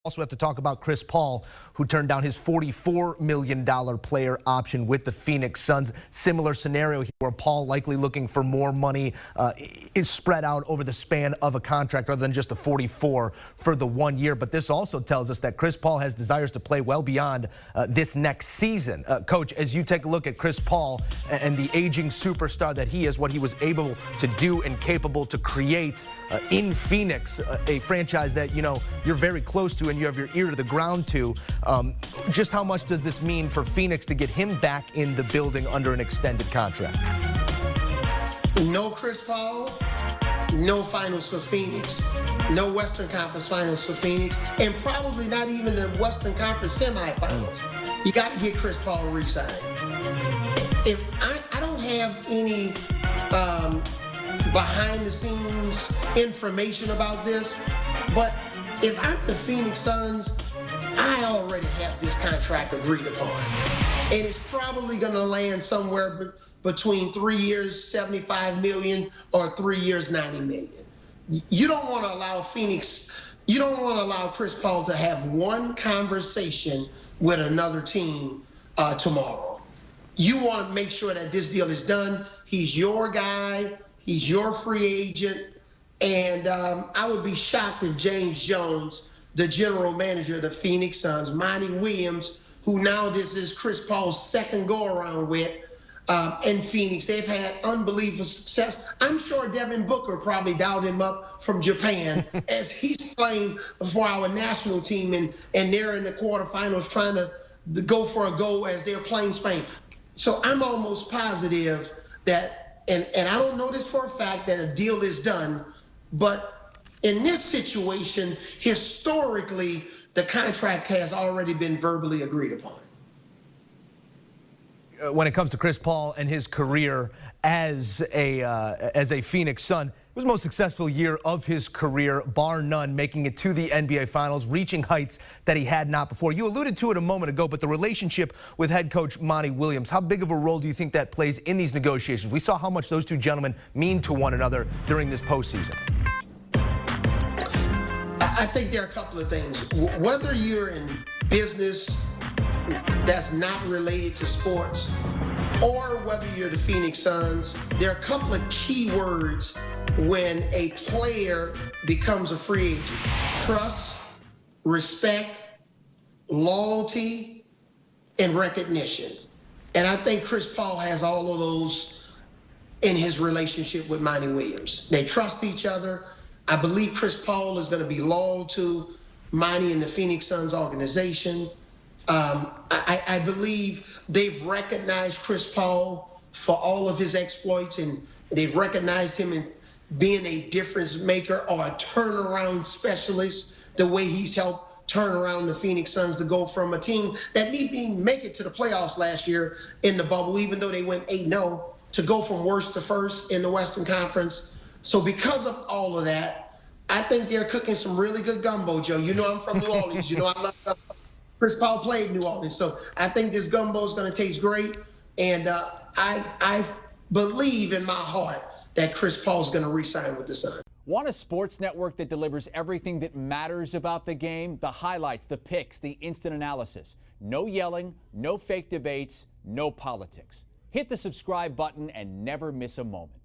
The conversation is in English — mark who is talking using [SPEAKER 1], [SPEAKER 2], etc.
[SPEAKER 1] Also have to talk about Chris Paul, who turned down his $44 million player option with the Phoenix Suns. Similar scenario here where Paul likely looking for more money is spread out over the span of a contract rather than just the 44 for the 1 year. But this also tells us that Chris Paul has desires to play well beyond this next season. Coach, as you take a look at Chris Paul and the aging superstar that he is, what he was able to do and capable to create in Phoenix, a franchise that, you know, you're very close to and you have your ear to the ground to. Just how much does this mean for Phoenix to get him back in the building under an extended contract?
[SPEAKER 2] No Chris Paul, no finals for Phoenix. No Western Conference finals for Phoenix, and probably not even the Western Conference semifinals. You got to get Chris Paul re-signed. If I don't have any behind-the-scenes information about this, but if I'm the Phoenix Suns, I already have this contract agreed upon. And it's probably going to land somewhere between 3 years, $75 million, or 3 years, $90 million. You don't want to allow you don't want to allow Chris Paul to have one conversation with another team tomorrow. You want to make sure that this deal is done. He's your guy. He's your free agent. And I would be shocked if James Jones, the general manager of the Phoenix Suns, Monty Williams, who now this is Chris Paul's second go-around with, in Phoenix, they've had unbelievable success. I'm sure Devin Booker probably dialed him up from Japan as he's playing for our national team, and they're in the quarterfinals trying to go for a goal as they're playing Spain. So I'm almost positive that, and I don't know this for a fact, that a deal is done, but in this situation, historically, the contract has already been verbally agreed upon.
[SPEAKER 1] When it comes to Chris Paul and his career as a Phoenix Sun, it was the most successful year of his career, bar none, making it to the NBA Finals, reaching heights that he had not before. You alluded to it a moment ago, but the relationship with head coach Monty Williams, how big of a role do you think that plays in these negotiations? We saw how much those two gentlemen mean to one another during this postseason.
[SPEAKER 2] I think there are a couple of things. Whether you're in business that's not related to sports, or whether you're the Phoenix Suns, there are a couple of key words when a player becomes a free agent: trust, respect, loyalty, and recognition. And I think Chris Paul has all of those in his relationship with Monty Williams. They trust each other. I believe Chris Paul is going to be loyal to Monty and the Phoenix Suns organization. I believe they've recognized Chris Paul for all of his exploits, and they've recognized him in being a difference maker or a turnaround specialist, the way he's helped turn around the Phoenix Suns to go from a team that didn't even make it to the playoffs last year in the bubble, even though they went 8-0, to go from worst to first in the Western Conference. So because of all of that, I think they're cooking some really good gumbo, Joe. You know I'm from New Orleans. You know I love gumbo. Chris Paul played New Orleans, so I think this gumbo is going to taste great. And I believe in my heart that Chris Paul is going to re-sign with the Suns.
[SPEAKER 3] Want a sports network that delivers everything that matters about the game? The highlights, the picks, the instant analysis. No yelling, no fake debates, no politics. Hit the subscribe button and never miss a moment.